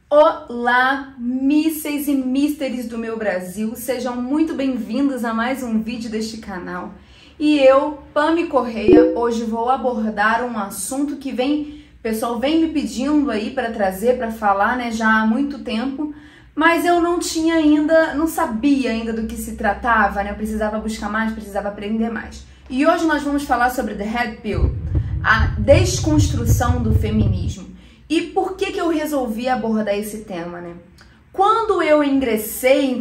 Olá, mísseis e místeres do meu Brasil, sejam muito bem-vindos a mais um vídeo deste canal. E eu, Pami Correia, hoje vou abordar um assunto que o pessoal vem me pedindo aí para trazer, para falar, né, já há muito tempo, mas eu não sabia ainda do que se tratava, né, eu precisava buscar mais, precisava aprender mais. E hoje nós vamos falar sobre The Red Pill, a desconstrução do feminismo. E por que eu resolvi abordar esse tema, né? Quando eu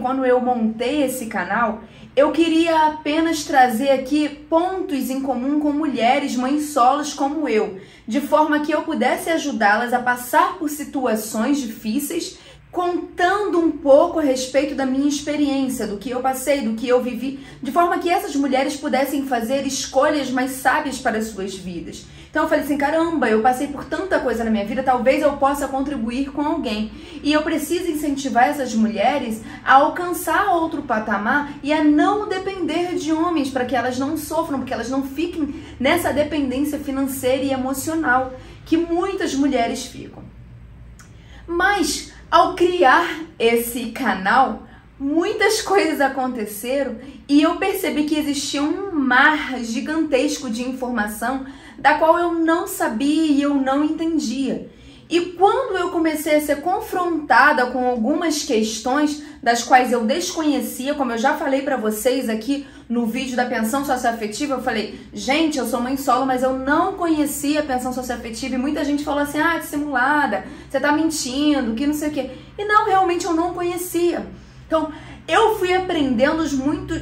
quando eu montei esse canal, eu queria apenas trazer aqui pontos em comum com mulheres, mães solos como eu, de forma que eu pudesse ajudá-las a passar por situações difíceis, contando um pouco a respeito da minha experiência, do que eu passei, do que eu vivi, de forma que essas mulheres pudessem fazer escolhas mais sábias para as suas vidas. Então eu falei assim, caramba, eu passei por tanta coisa na minha vida, talvez eu possa contribuir com alguém. E eu preciso incentivar essas mulheres a alcançar outro patamar e a não depender de homens, para que elas não sofram, para que elas não fiquem nessa dependência financeira e emocional que muitas mulheres ficam. Mas ao criar esse canal, muitas coisas aconteceram e eu percebi que existia um mar gigantesco de informação da qual eu não sabia e eu não entendia. E quando eu comecei a ser confrontada com algumas questões das quais eu desconhecia, como eu já falei para vocês aqui no vídeo da pensão socioafetiva, eu falei, gente, eu sou mãe solo, mas eu não conhecia a pensão socioafetiva e muita gente falou assim, ah, dissimulada, você tá mentindo, que não sei o quê. E não, realmente eu não conhecia. Então, eu fui aprendendo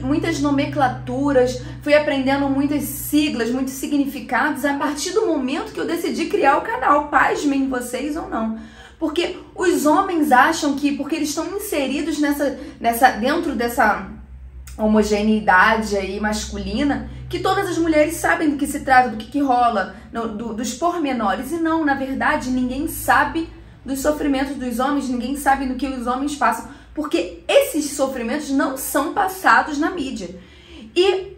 muitas nomenclaturas, fui aprendendo muitas siglas, muitos significados a partir do momento que eu decidi criar o canal, pasmem vocês ou não. Porque os homens acham que, porque eles estão inseridos dentro dessa homogeneidade aí masculina, que todas as mulheres sabem do que se trata, do que rola, dos pormenores. E não, na verdade, ninguém sabe dos sofrimentos dos homens, ninguém sabe do que os homens passam. Porque esses sofrimentos não são passados na mídia. E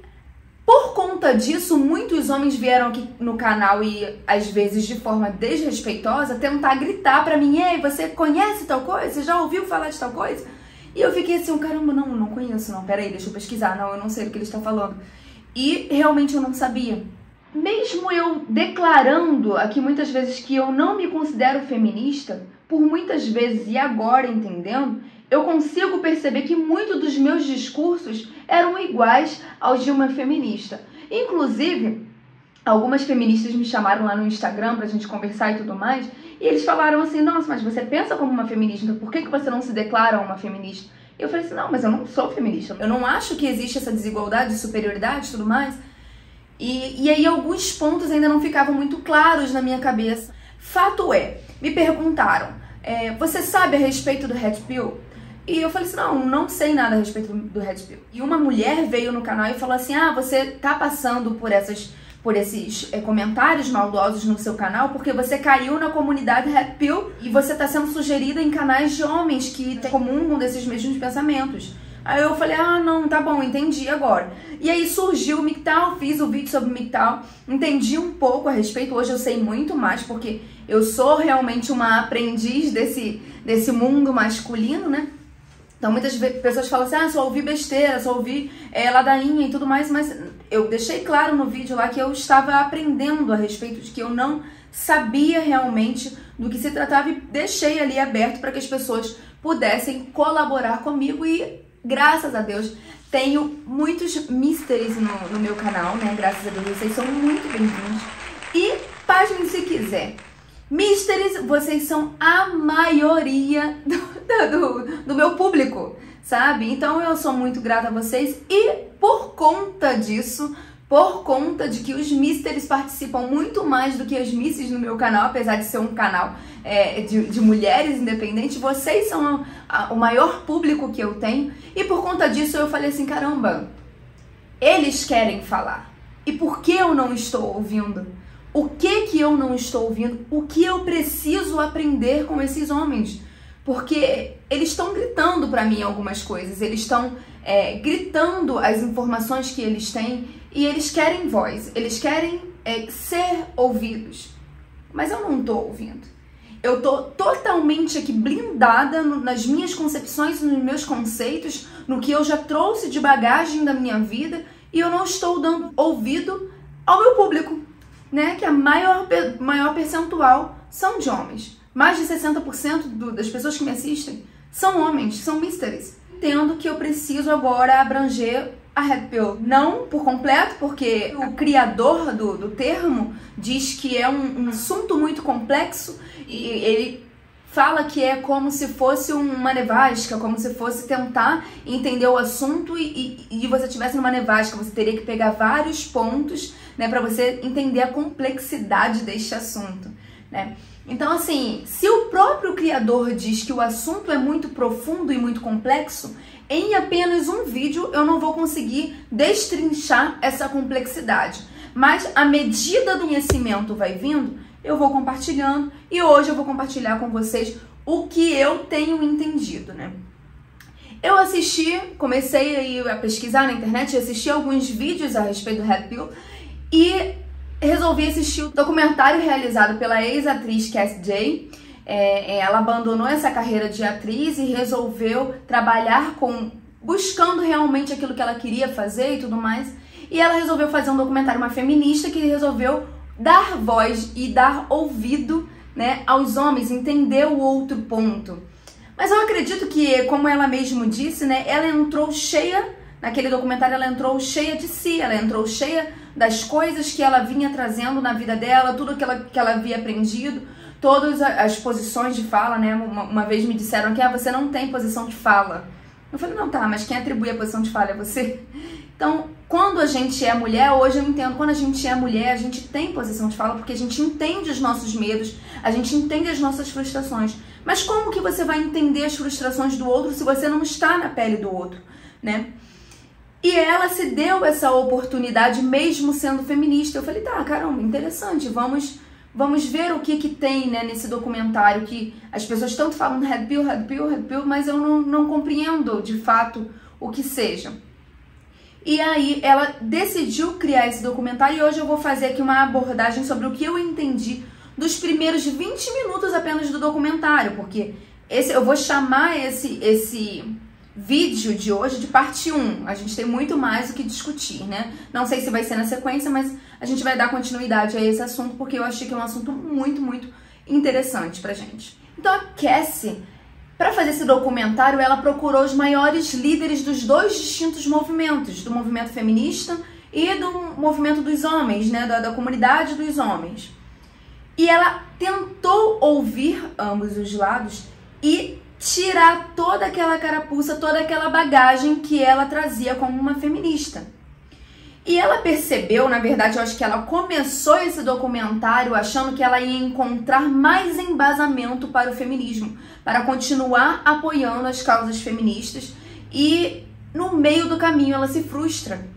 por conta disso, muitos homens vieram aqui no canal e, às vezes, de forma desrespeitosa, tentar gritar pra mim, ei, você conhece tal coisa? Você já ouviu falar de tal coisa? E eu fiquei assim, caramba, não conheço, não, peraí, deixa eu pesquisar, não, eu não sei do que ele está falando. E realmente eu não sabia. Mesmo eu declarando aqui muitas vezes que eu não me considero feminista, por muitas vezes e agora entendendo, eu consigo perceber que muitos dos meus discursos eram iguais aos de uma feminista. Inclusive, algumas feministas me chamaram lá no Instagram pra gente conversar e tudo mais, e eles falaram assim, nossa, mas você pensa como uma feminista, então por que você não se declara uma feminista? E eu falei assim, não, mas eu não sou feminista, eu não acho que existe essa desigualdade, superioridade e tudo mais. E aí alguns pontos ainda não ficavam muito claros na minha cabeça. Fato é, me perguntaram, você sabe a respeito do Red Pill? E eu falei assim, não sei nada a respeito do Red Pill. E uma mulher veio no canal e falou assim, ah, você tá passando por esses comentários maldosos no seu canal porque você caiu na comunidade Red Pill e você tá sendo sugerida em canais de homens que comungam desses mesmos pensamentos. Aí eu falei, não, tá bom, entendi agora. E aí surgiu o MGTOW, fiz o vídeo sobre o MGTOW, entendi um pouco a respeito, hoje eu sei muito mais, porque eu sou realmente uma aprendiz desse mundo masculino, né? Então muitas pessoas falam assim, só ouvi besteira, só ouvi ladainha e tudo mais, mas eu deixei claro no vídeo lá que eu estava aprendendo a respeito de que eu não sabia realmente do que se tratava e deixei ali aberto para que as pessoas pudessem colaborar comigo e, graças a Deus, tenho muitos mysteries no meu canal, né? Graças a Deus, vocês são muito bem-vindos. E, pasmem se quiser, mysteries, vocês são a maioria do meu público, sabe? Então eu sou muito grata a vocês e por conta disso, por conta de que os mysteries participam muito mais do que as misses no meu canal, apesar de ser um canal de mulheres independentes, vocês são o maior público que eu tenho e por conta disso eu falei assim, caramba, eles querem falar e por que eu não estou ouvindo? O que eu não estou ouvindo? O que eu preciso aprender com esses homens? Porque eles estão gritando para mim algumas coisas, eles estão gritando as informações que eles têm e eles querem voz, eles querem ser ouvidos. Mas eu não estou ouvindo. Eu tô totalmente aqui blindada fundada nas minhas concepções, nos meus conceitos, no que eu já trouxe de bagagem da minha vida, e eu não estou dando ouvido ao meu público, né? Que a maior percentual são de homens. Mais de 60% das pessoas que me assistem são homens, são mysteries. Entendo que eu preciso agora abranger a Red Pill. Não por completo, porque o criador do termo diz que é um assunto muito complexo e ele fala que é como se fosse uma nevasca, como se fosse tentar entender o assunto e você estivesse numa nevasca, você teria que pegar vários pontos, né, para você entender a complexidade deste assunto, né? Então, assim, se o próprio criador diz que o assunto é muito profundo e muito complexo, em apenas um vídeo eu não vou conseguir destrinchar essa complexidade. Mas à medida do conhecimento vai vindo, eu vou compartilhando e hoje eu vou compartilhar com vocês o que eu tenho entendido, né? Eu comecei aí a pesquisar na internet, assisti alguns vídeos a respeito do Red Pill e resolvi assistir o documentário realizado pela ex-atriz Cassie Jaye. Ela abandonou essa carreira de atriz e resolveu trabalhar buscando realmente aquilo que ela queria fazer e tudo mais. E ela resolveu fazer um documentário, uma feminista que resolveu dar voz e dar ouvido, né, aos homens, entender o outro ponto. Mas eu acredito que, como ela mesma disse, né, ela entrou cheia, naquele documentário ela entrou cheia de si, ela entrou cheia das coisas que ela vinha trazendo na vida dela, tudo que ela havia aprendido, todas as posições de fala, né? Uma vez me disseram que você não tem posição de fala. Eu falei, não, tá, mas quem atribui a posição de fala é você. Então, quando a gente é mulher, hoje eu entendo, quando a gente é mulher, a gente tem posição de fala porque a gente entende os nossos medos, a gente entende as nossas frustrações. Mas como que você vai entender as frustrações do outro se você não está na pele do outro, né? E ela se deu essa oportunidade mesmo sendo feminista. Eu falei, tá, caramba, interessante, vamos ver o que tem, né, nesse documentário que as pessoas tanto falam Red Pill, Red Pill, Red Pill, mas eu não compreendo de fato o que seja. E aí ela decidiu criar esse documentário e hoje eu vou fazer aqui uma abordagem sobre o que eu entendi dos primeiros 20 minutos apenas do documentário, porque eu vou chamar esse vídeo de hoje de parte 1. A gente tem muito mais o que discutir, né? Não sei se vai ser na sequência, mas a gente vai dar continuidade a esse assunto porque eu achei que é um assunto muito, muito interessante pra gente. Então a Cassie, para fazer esse documentário, ela procurou os maiores líderes dos dois distintos movimentos, do movimento feminista e do movimento dos homens, né? Da comunidade dos homens. E ela tentou ouvir ambos os lados e tirar toda aquela carapuça, toda aquela bagagem que ela trazia como uma feminista. E ela percebeu, na verdade, eu acho que ela começou esse documentário achando que ela ia encontrar mais embasamento para o feminismo, para continuar apoiando as causas feministas, e no meio do caminho ela se frustra.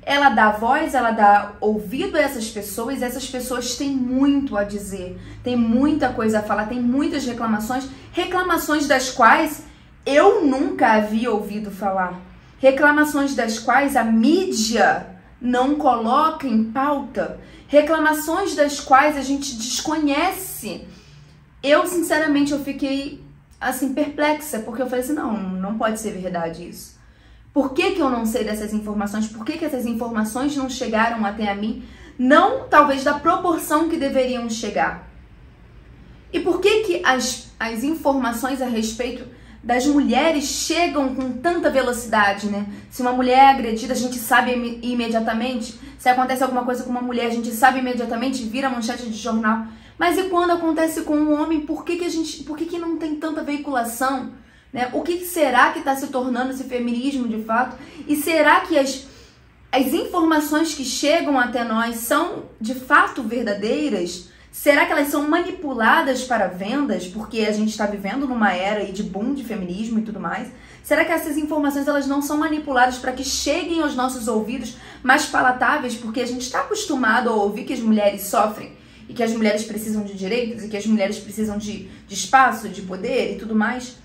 Ela dá voz, ela dá ouvido a essas pessoas têm muito a dizer, tem muita coisa a falar, tem muitas reclamações das quais eu nunca havia ouvido falar, reclamações das quais a mídia não coloca em pauta, reclamações das quais a gente desconhece. Eu, sinceramente, eu fiquei, assim, perplexa, porque eu falei assim, não pode ser verdade isso. Por que eu não sei dessas informações? Por que essas informações não chegaram até a mim? Não, talvez, da proporção que deveriam chegar. E por que as informações a respeito das mulheres chegam com tanta velocidade, né? Se uma mulher é agredida, a gente sabe imediatamente. Se acontece alguma coisa com uma mulher, a gente sabe imediatamente, vira manchete de jornal. Mas e quando acontece com um homem, por que não tem tanta veiculação? Né? O que será que está se tornando esse feminismo de fato? E será que as informações que chegam até nós são de fato verdadeiras? Será que elas são manipuladas para vendas? Porque a gente está vivendo numa era aí de boom de feminismo e tudo mais. Será que essas informações elas não são manipuladas para que cheguem aos nossos ouvidos mais palatáveis? Porque a gente está acostumado a ouvir que as mulheres sofrem e que as mulheres precisam de direitos e que as mulheres precisam de espaço, de poder e tudo mais.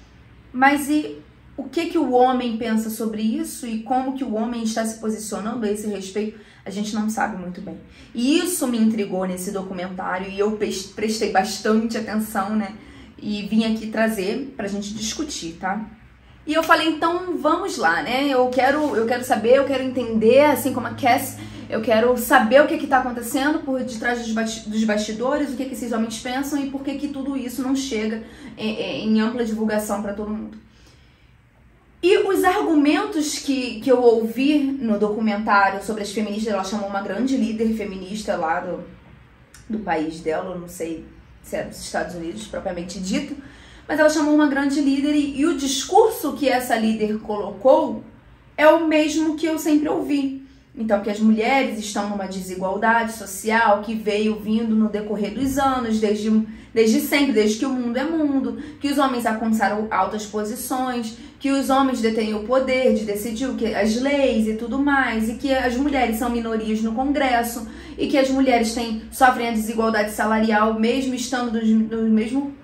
Mas e o que o homem pensa sobre isso e como que o homem está se posicionando a esse respeito, a gente não sabe muito bem. E isso me intrigou nesse documentário e eu prestei bastante atenção, né? e vim aqui trazer pra gente discutir, tá? E eu falei, então vamos lá, né? Eu quero saber, eu quero entender, assim como a Cass, eu quero saber o que tá acontecendo por detrás dos bastidores, o que esses homens pensam e por que tudo isso não chega em ampla divulgação para todo mundo. E os argumentos que eu ouvi no documentário sobre as feministas, ela chamou uma grande líder feminista lá do país dela, eu não sei se é dos Estados Unidos propriamente dito, mas ela chamou uma grande líder e o discurso que essa líder colocou é o mesmo que eu sempre ouvi. Então, que as mulheres estão numa desigualdade social que veio vindo no decorrer dos anos, desde sempre, desde que o mundo é mundo, que os homens alcançaram altas posições, que os homens detêm o poder de decidir as leis e tudo mais, e que as mulheres são minorias no Congresso, e que as mulheres sofrem a desigualdade salarial mesmo estando no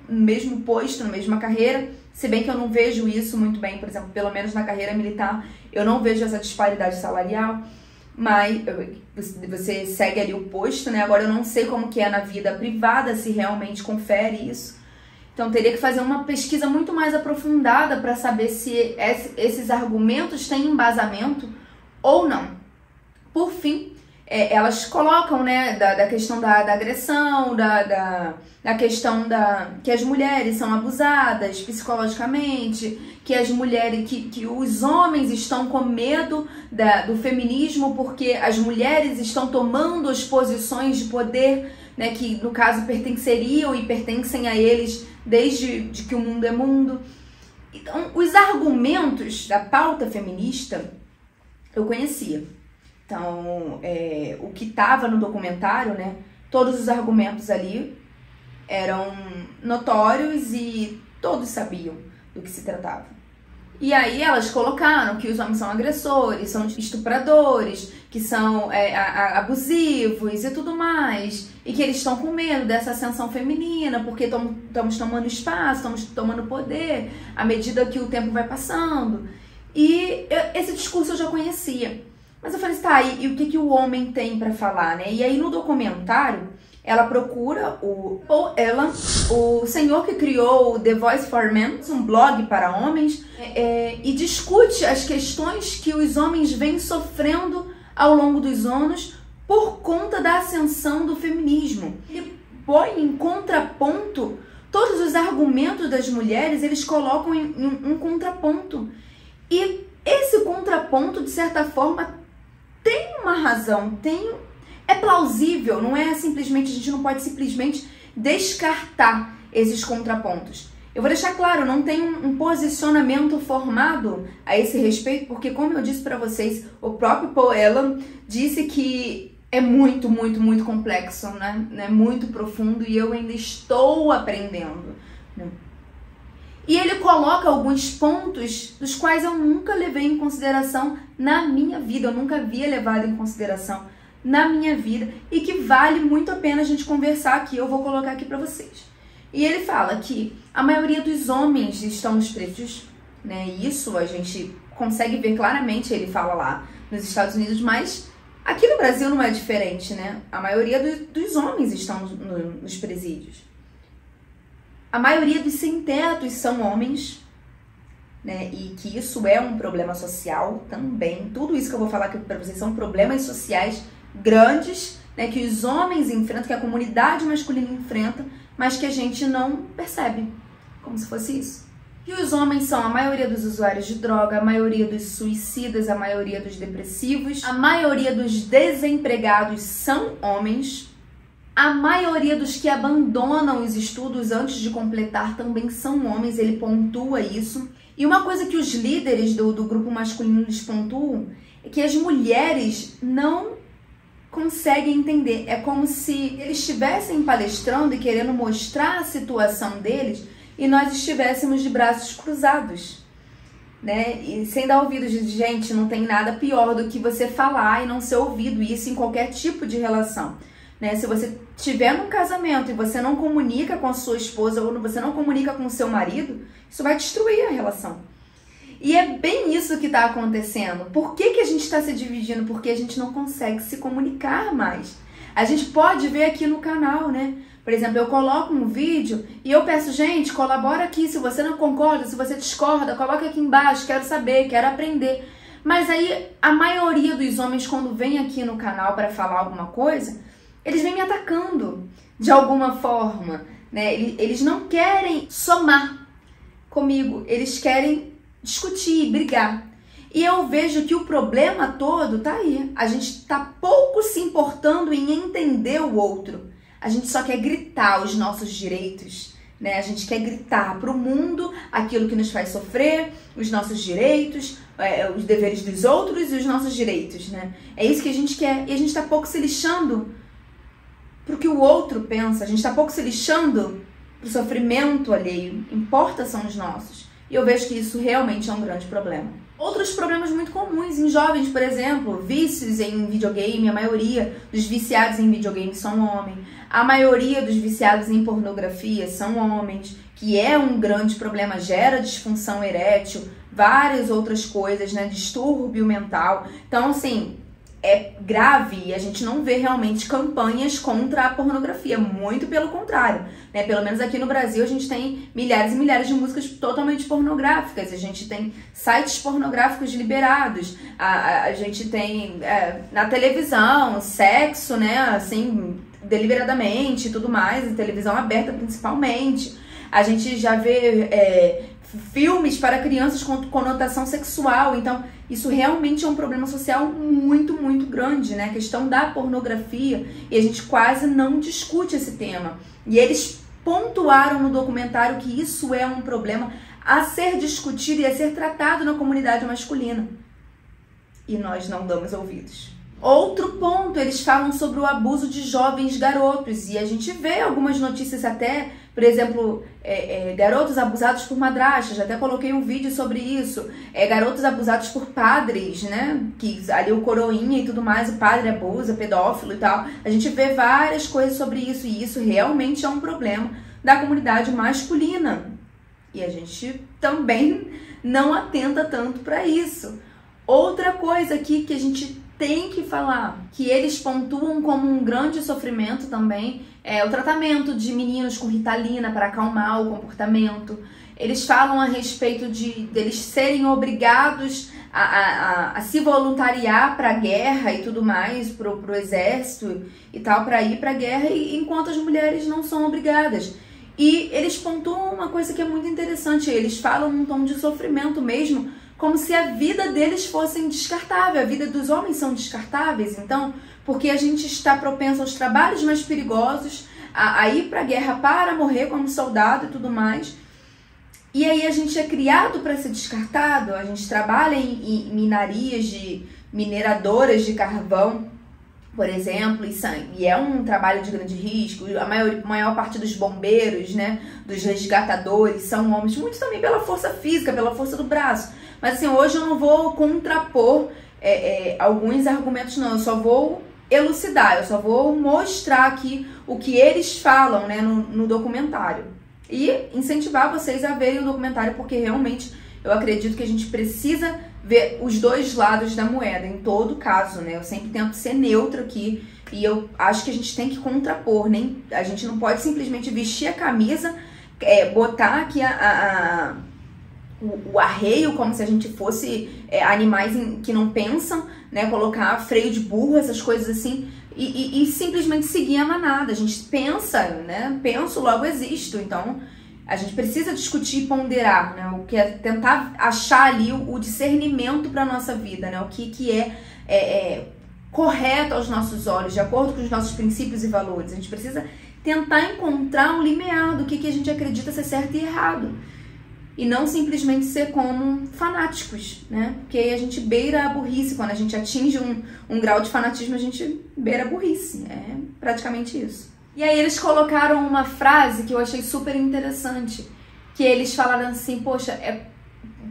mesmo posto, na mesma carreira, se bem que eu não vejo isso muito bem, por exemplo, pelo menos na carreira militar, eu não vejo essa disparidade salarial. Mas você segue ali o posto, né? Agora eu não sei como que é na vida privada, se realmente confere isso. Então teria que fazer uma pesquisa muito mais aprofundada para saber se esses argumentos têm embasamento ou não. Por fim, elas colocam, né, da questão da agressão, da questão que as mulheres são abusadas psicologicamente, que as mulheres, que os homens estão com medo do feminismo porque as mulheres estão tomando as posições de poder, né, que no caso pertenceriam e pertencem a eles desde que o mundo é mundo. Então, os argumentos da pauta feminista eu conhecia. Então, o que estava no documentário, né, todos os argumentos ali eram notórios e todos sabiam do que se tratava. E aí elas colocaram que os homens são agressores, são estupradores, que são abusivos e tudo mais, e que eles estão com medo dessa ascensão feminina, porque estamos tomando espaço, estamos tomando poder à medida que o tempo vai passando. E esse discurso eu já conhecia. Mas eu falei assim, tá, e o que o homem tem pra falar, né? E aí no documentário, ela procura o senhor que criou o The Voice for Men, um blog para homens, e discute as questões que os homens vêm sofrendo ao longo dos anos por conta da ascensão do feminismo. Ele põe em contraponto todos os argumentos das mulheres, eles colocam em um contraponto. E esse contraponto, de certa forma, tem uma razão, é plausível, não é simplesmente, a gente não pode simplesmente descartar esses contrapontos. Eu vou deixar claro, não tem um posicionamento formado a esse respeito, porque como eu disse para vocês, o próprio Paul Elam disse que é muito, muito, muito complexo, né? Muito profundo e eu ainda estou aprendendo, né? E ele coloca alguns pontos dos quais eu nunca levei em consideração na minha vida, eu nunca havia levado em consideração na minha vida e que vale muito a pena a gente conversar aqui, eu vou colocar aqui para vocês. E ele fala que a maioria dos homens estão nos presídios, né? E isso a gente consegue ver claramente, ele fala lá nos Estados Unidos, mas aqui no Brasil não é diferente, né? A maioria dos homens estão nos presídios. A maioria dos sem-tetos são homens, né? E que isso é um problema social também. Tudo isso que eu vou falar aqui para vocês são problemas sociais grandes, né? Que os homens enfrentam, que a comunidade masculina enfrenta, mas que a gente não percebe, como se fosse isso. E os homens são a maioria dos usuários de droga, a maioria dos suicidas, a maioria dos depressivos, a maioria dos desempregados são homens. A maioria dos que abandonam os estudos antes de completar também são homens, ele pontua isso. E uma coisa que os líderes do grupo masculino eles pontuam é que as mulheres não conseguem entender. É como se eles estivessem palestrando e querendo mostrar a situação deles e nós estivéssemos de braços cruzados, né? E sem dar ouvidos de gente, não tem nada pior do que você falar e não ser ouvido, isso em qualquer tipo de relação. Né? Se você estiver num casamento e você não comunica com a sua esposa ou você não comunica com o seu marido, isso vai destruir a relação. E é bem isso que está acontecendo. Por que a gente está se dividindo? Porque a gente não consegue se comunicar mais. A gente pode ver aqui no canal, né? Por exemplo, eu coloco um vídeo e eu peço, gente, colabora aqui, se você não concorda, se você discorda, coloca aqui embaixo, quero saber, quero aprender. Mas aí, a maioria dos homens, quando vem aqui no canal para falar alguma coisa, eles vêm me atacando de alguma forma, né? Eles não querem somar comigo, eles querem discutir, brigar. E eu vejo que o problema todo tá aí. A gente tá pouco se importando em entender o outro. A gente só quer gritar os nossos direitos, né? A gente quer gritar pro mundo aquilo que nos faz sofrer, os nossos direitos, os deveres dos outros e os nossos direitos, né? É isso que a gente quer. E a gente tá pouco se lixando pro que o outro pensa. A gente tá pouco se lixando pro sofrimento alheio. Importa são os nossos. E eu vejo que isso realmente é um grande problema. Outros problemas muito comuns em jovens, por exemplo, vícios em videogame. A maioria dos viciados em videogame são homens. A maioria dos viciados em pornografia são homens, que é um grande problema, gera disfunção erétil, várias outras coisas, né? Distúrbio mental. Então, assim, é grave e a gente não vê realmente campanhas contra a pornografia, muito pelo contrário, né? Pelo menos aqui no Brasil a gente tem milhares e milhares de músicas totalmente pornográficas, a gente tem sites pornográficos liberados, a gente tem na televisão, sexo, né, assim, deliberadamente e tudo mais, em televisão aberta principalmente, a gente já vê filmes para crianças com conotação sexual. Então isso realmente é um problema social muito, muito grande, né? A questão da pornografia, e a gente quase não discute esse tema. E eles pontuaram no documentário que isso é um problema a ser discutido e a ser tratado na comunidade masculina. E nós não damos ouvidos. Outro ponto, eles falam sobre o abuso de jovens garotos, e a gente vê algumas notícias até, por exemplo, garotos abusados por madrastas, já até coloquei um vídeo sobre isso, garotos abusados por padres, né, que ali o coroinha e tudo mais, o padre abusa, pedófilo e tal, a gente vê várias coisas sobre isso, e isso realmente é um problema da comunidade masculina, e a gente também não atenta tanto para isso. Outra coisa aqui que a gente tem que falar, que eles pontuam como um grande sofrimento também, é o tratamento de meninos com Ritalina para acalmar o comportamento. Eles falam a respeito deles serem obrigados a se voluntariar para a guerra e tudo mais, pro exército e tal, para ir para a guerra, enquanto as mulheres não são obrigadas. E eles pontuam uma coisa que é muito interessante, eles falam num tom de sofrimento mesmo, como se a vida deles fosse descartável, a vida dos homens são descartáveis, então, porque a gente está propenso aos trabalhos mais perigosos, a ir para a guerra para morrer como soldado e tudo mais, e aí a gente é criado para ser descartado, a gente trabalha em minarias, mineradoras de carvão, por exemplo, e é um trabalho de grande risco. A maior parte dos bombeiros, né, dos resgatadores são homens, muito também pela força física, pela força do braço. Mas assim, hoje eu não vou contrapor alguns argumentos, não, eu só vou elucidar, eu só vou mostrar aqui o que eles falam, né, no documentário. E incentivar vocês a verem o documentário, porque realmente eu acredito que a gente precisa ver os dois lados da moeda, em todo caso, né? Eu sempre tento ser neutra aqui, e eu acho que a gente tem que contrapor, a gente não pode simplesmente vestir a camisa, botar aqui o arreio como se a gente fosse animais que não pensam, né? Colocar freio de burro, essas coisas assim, e simplesmente seguir a manada. A gente pensa, né? Penso, logo existo. Então a gente precisa discutir e ponderar, né? O que é tentar achar ali o discernimento para nossa vida, né? O que é correto aos nossos olhos, de acordo com os nossos princípios e valores. A gente precisa tentar encontrar um limiar do que a gente acredita ser certo e errado. E não simplesmente ser como fanáticos, né? Porque aí a gente beira a burrice. Quando a gente atinge um grau de fanatismo, a gente beira a burrice. É praticamente isso. E aí eles colocaram uma frase que eu achei super interessante, que eles falaram assim, poxa,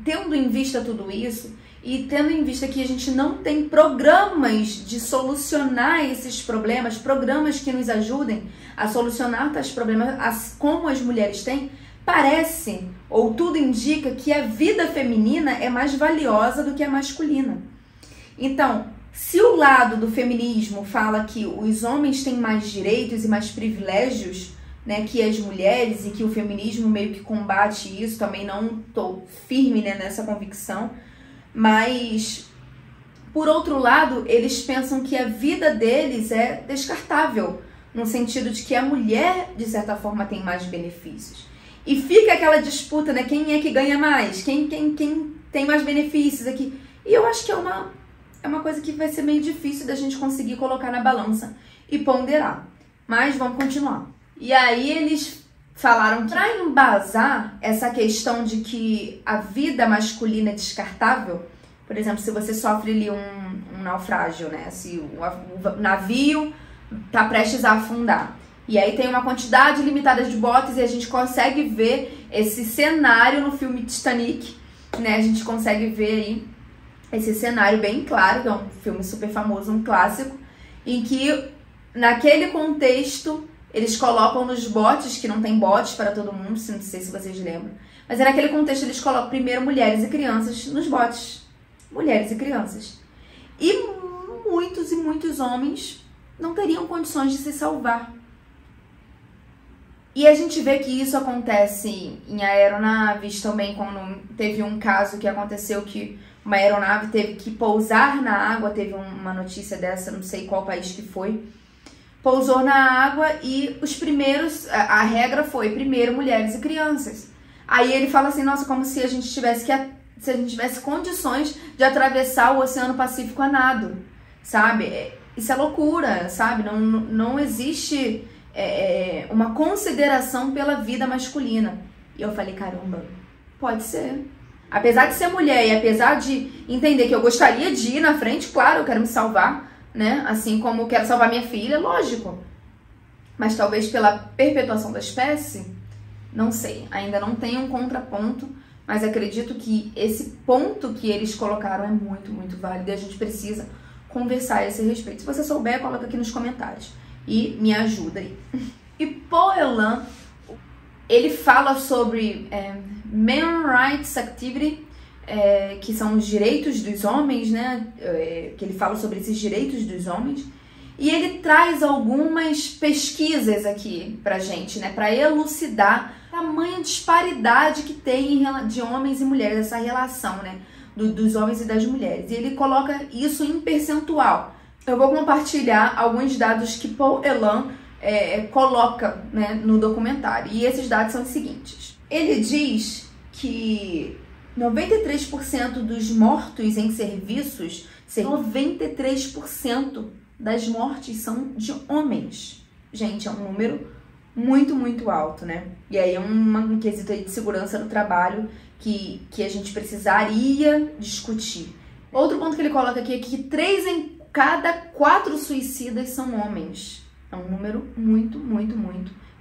tendo em vista tudo isso, e tendo em vista que a gente não tem programas de solucionar esses problemas, programas que nos ajudem a solucionar tais problemas, como as mulheres têm, parece, ou tudo indica, que a vida feminina é mais valiosa do que a masculina. Então, se o lado do feminismo fala que os homens têm mais direitos e mais privilégios né, que as mulheres e que o feminismo meio que combate isso, também não tô firme, né, nessa convicção, mas por outro lado, eles pensam que a vida deles é descartável, no sentido de que a mulher, de certa forma, tem mais benefícios. E fica aquela disputa, né, quem é que ganha mais, quem tem mais benefícios aqui. E eu acho que é uma coisa que vai ser meio difícil da gente conseguir colocar na balança e ponderar. Mas vamos continuar. E aí eles falaram que para embasar essa questão de que a vida masculina é descartável, por exemplo, se você sofre ali um naufrágio, né? Se o navio tá prestes a afundar. E aí tem uma quantidade limitada de botes e a gente consegue ver esse cenário no filme Titanic, né? A gente consegue ver aí esse cenário bem claro, que é um filme super famoso, um clássico, em que naquele contexto eles colocam nos botes, que não tem botes para todo mundo, não sei se vocês lembram, mas naquele contexto eles colocam primeiro mulheres e crianças nos botes. Mulheres e crianças. E muitos homens não teriam condições de se salvar. E a gente vê que isso acontece em aeronaves também, quando teve um caso que aconteceu que uma aeronave teve que pousar na água, teve uma notícia dessa, não sei qual país que foi, pousou na água e os primeiros, a regra foi primeiro mulheres e crianças. Aí ele fala assim, nossa, como se a gente tivesse condições de atravessar o Oceano Pacífico a nado, sabe? Isso é loucura, sabe? Não existe uma consideração pela vida masculina. E eu falei, caramba, pode ser. Apesar de ser mulher e apesar de entender que eu gostaria de ir na frente, claro, eu quero me salvar, né? Assim como eu quero salvar minha filha, lógico. Mas talvez pela perpetuação da espécie, não sei, ainda não tem um contraponto, mas acredito que esse ponto que eles colocaram é muito válido e a gente precisa conversar a esse respeito. Se você souber, coloca aqui nos comentários e me ajuda aí. E Paul Elan, ele fala sobre Men Rights Activity, que são os direitos dos homens, né? Que ele fala sobre esses direitos dos homens. E ele traz algumas pesquisas aqui pra gente, né? Pra elucidar a tamanha disparidade que tem de homens e mulheres, essa relação, né? Dos homens e das mulheres. E ele coloca isso em percentual. Eu vou compartilhar alguns dados que Paul Elan coloca, né, no documentário. E esses dados são os seguintes. Ele diz que 93% dos mortos em serviços, 93% das mortes são de homens. Gente, é um número muito alto, né? E aí é um quesito aí de segurança no trabalho que a gente precisaria discutir. Outro ponto que ele coloca aqui é que 3 em cada 4 suicidas são homens. É um número muito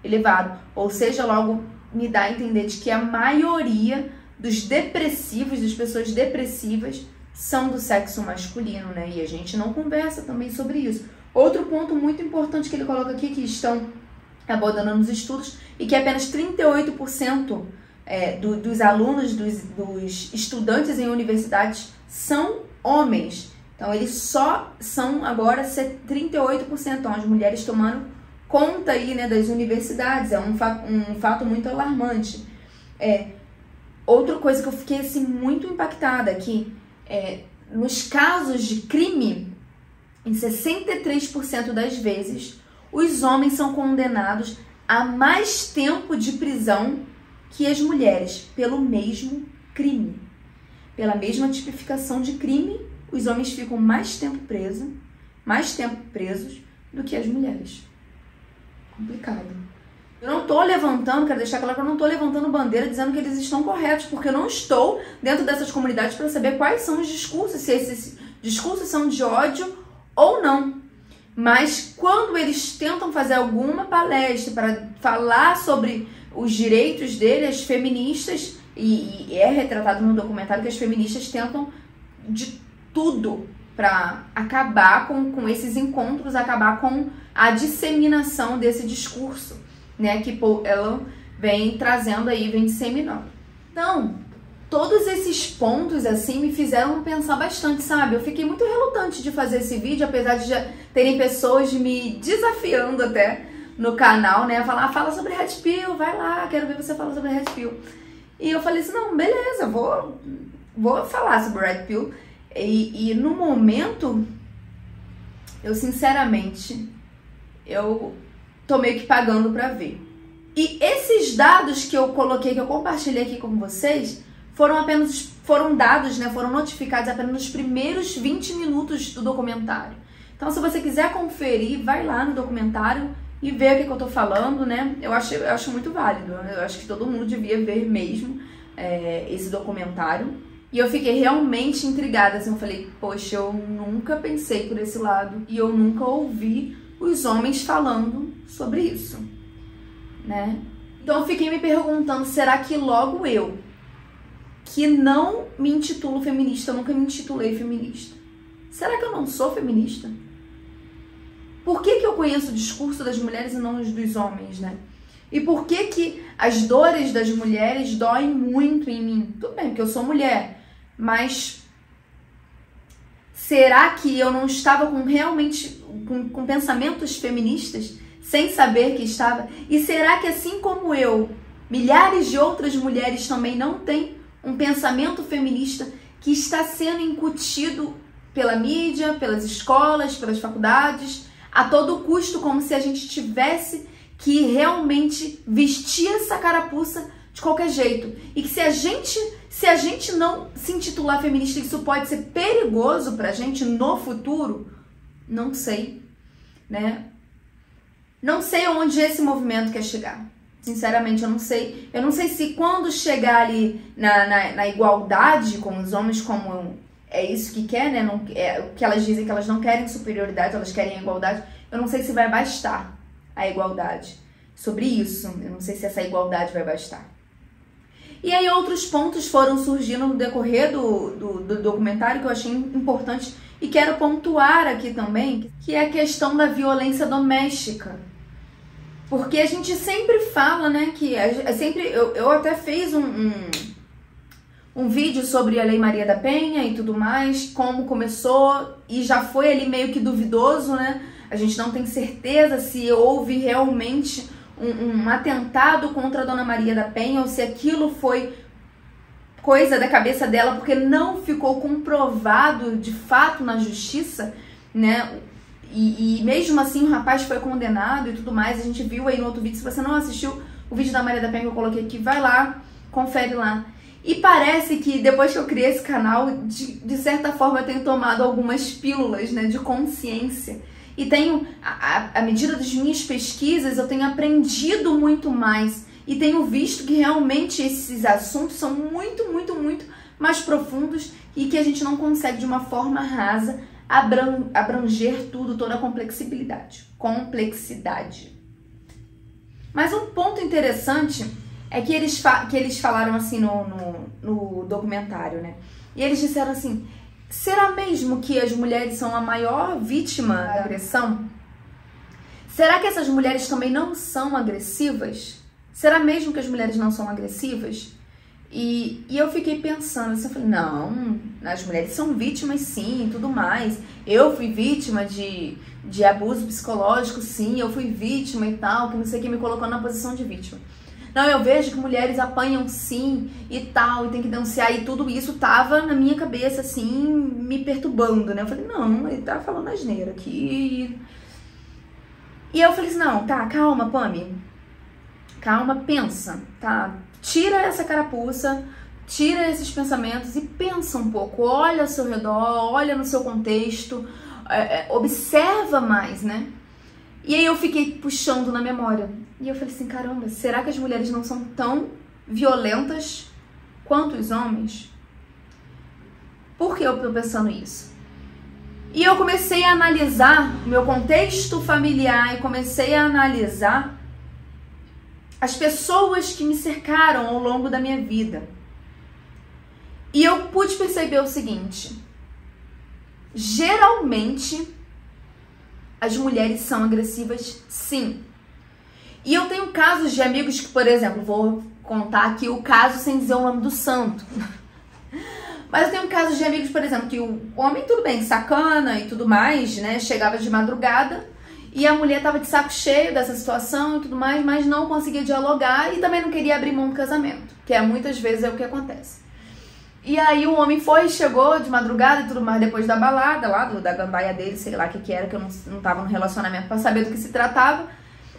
elevado. Ou seja, logo me dá a entender de que a maioria dos depressivos, das pessoas depressivas, são do sexo masculino, né? E a gente não conversa também sobre isso. Outro ponto muito importante que ele coloca aqui, que estão abandonando os estudos, e que apenas 38% dos alunos, dos estudantes em universidades são homens. Então, eles só são agora 38%. Então, as mulheres tomando conta aí, né, das universidades. É um fato muito alarmante. Outra coisa que eu fiquei assim, muito impactada aqui, nos casos de crime, em 63% das vezes, os homens são condenados a mais tempo de prisão que as mulheres, pelo mesmo crime. Pela mesma tipificação de crime, os homens ficam mais tempo presos do que as mulheres. Complicado. Eu não tô levantando, quero deixar claro que eu não tô levantando bandeira dizendo que eles estão corretos, porque eu não estou dentro dessas comunidades para saber quais são os discursos, se esses discursos são de ódio ou não. Mas quando eles tentam fazer alguma palestra para falar sobre os direitos deles, as feministas, e é retratado no documentário que as feministas tentam de tudo para acabar com esses encontros, acabar com a disseminação desse discurso, né, que Paul Elan vem trazendo aí, vem disseminando. Então, todos esses pontos, assim, me fizeram pensar bastante, sabe? Eu fiquei muito relutante de fazer esse vídeo, apesar de já terem pessoas me desafiando até no canal, né? Falar, fala sobre Red Pill, vai lá, quero ver você falar sobre Red Pill. E eu falei assim, não, beleza, vou falar sobre Red Pill. E no momento, eu sinceramente, eu tô meio que pagando pra ver. E esses dados que eu coloquei, que eu compartilhei aqui com vocês, foram dados, né, foram notificados apenas nos primeiros 20 minutos do documentário. Então, se você quiser conferir, vai lá no documentário e ver o que eu tô falando, né? Eu acho muito válido. Eu acho que todo mundo devia ver mesmo esse documentário. E eu fiquei realmente intrigada, assim, eu falei, poxa, eu nunca pensei por esse lado e eu nunca ouvi os homens falando sobre isso, né? Então eu fiquei me perguntando, será que logo eu, que não me intitulo feminista, eu nunca me intitulei feminista, será que eu não sou feminista? Por que eu conheço o discurso das mulheres e não os dos homens, né? E por que as dores das mulheres doem muito em mim? Tudo bem, porque eu sou mulher, mas será que eu não estava realmente com pensamentos feministas, sem saber que estava? E será que, assim como eu, milhares de outras mulheres também não têm um pensamento feminista que está sendo incutido pela mídia, pelas escolas, pelas faculdades, a todo custo, como se a gente tivesse que realmente vestir essa carapuça de qualquer jeito? E que se a gente não se intitular feminista, isso pode ser perigoso pra gente no futuro? Não sei, né? Não sei onde esse movimento quer chegar. Sinceramente, eu não sei. Eu não sei se quando chegar ali na igualdade com os homens, como é isso que quer, né? Não, o que elas dizem que elas não querem superioridade, elas querem a igualdade. Eu não sei se vai bastar a igualdade. Sobre isso, eu não sei se essa igualdade vai bastar. E aí outros pontos foram surgindo no decorrer do documentário que eu achei importante e quero pontuar aqui também, que é a questão da violência doméstica. Porque a gente sempre fala, né, que eu até fiz um vídeo sobre a Lei Maria da Penha e tudo mais, como começou, e já foi ali meio que duvidoso, né? A gente não tem certeza se houve realmente um atentado contra a Dona Maria da Penha ou se aquilo foi coisa da cabeça dela, porque não ficou comprovado de fato na justiça, né? E mesmo assim o rapaz foi condenado e tudo mais. A gente viu aí no outro vídeo. Se você não assistiu o vídeo da Maria da Penha que eu coloquei aqui, vai lá, confere lá. E parece que depois que eu criei esse canal, de certa forma eu tenho tomado algumas pílulas, né, de consciência. E tenho, à medida das minhas pesquisas, eu tenho aprendido muito mais. E tenho visto que realmente esses assuntos são muito mais profundos e que a gente não consegue de uma forma rasa abranger tudo, toda a complexidade. Mas um ponto interessante é que eles falaram assim no documentário, né? E eles disseram assim, será mesmo que as mulheres são a maior vítima da agressão? Será que essas mulheres também não são agressivas? Será mesmo que as mulheres não são agressivas? E eu fiquei pensando assim, eu falei, não, as mulheres são vítimas sim e tudo mais. Eu fui vítima de abuso psicológico, sim, eu fui vítima e tal, que não sei o que me colocou na posição de vítima. Não, eu vejo que mulheres apanham sim e tal, e tem que denunciar, e tudo isso tava na minha cabeça, assim, me perturbando, né? Eu falei, não, ele tá falando asneira aqui. E eu falei assim, não, tá, calma, Pami. Calma, pensa, tá? Tira essa carapuça, tira esses pensamentos e pensa um pouco. Olha ao seu redor, olha no seu contexto, observa mais, né? E aí eu fiquei puxando na memória. E eu falei assim, caramba, será que as mulheres não são tão violentas quanto os homens? Por que eu tô pensando isso? E eu comecei a analisar meu contexto familiar e comecei a analisar as pessoas que me cercaram ao longo da minha vida. E eu pude perceber o seguinte, geralmente as mulheres são agressivas, sim. E eu tenho casos de amigos que, por exemplo, vou contar aqui o caso sem dizer o nome do santo. Mas eu tenho casos de amigos, por exemplo, que o homem, tudo bem, sacana e tudo mais, né? Chegava de madrugada E a mulher tava de saco cheio dessa situação e tudo mais, mas não conseguia dialogar e também não queria abrir mão do casamento, que muitas vezes é o que acontece. E aí o homem chegou de madrugada e tudo mais, depois da balada lá, da gandaia dele, sei lá o que era, que eu não tava no relacionamento pra saber do que se tratava.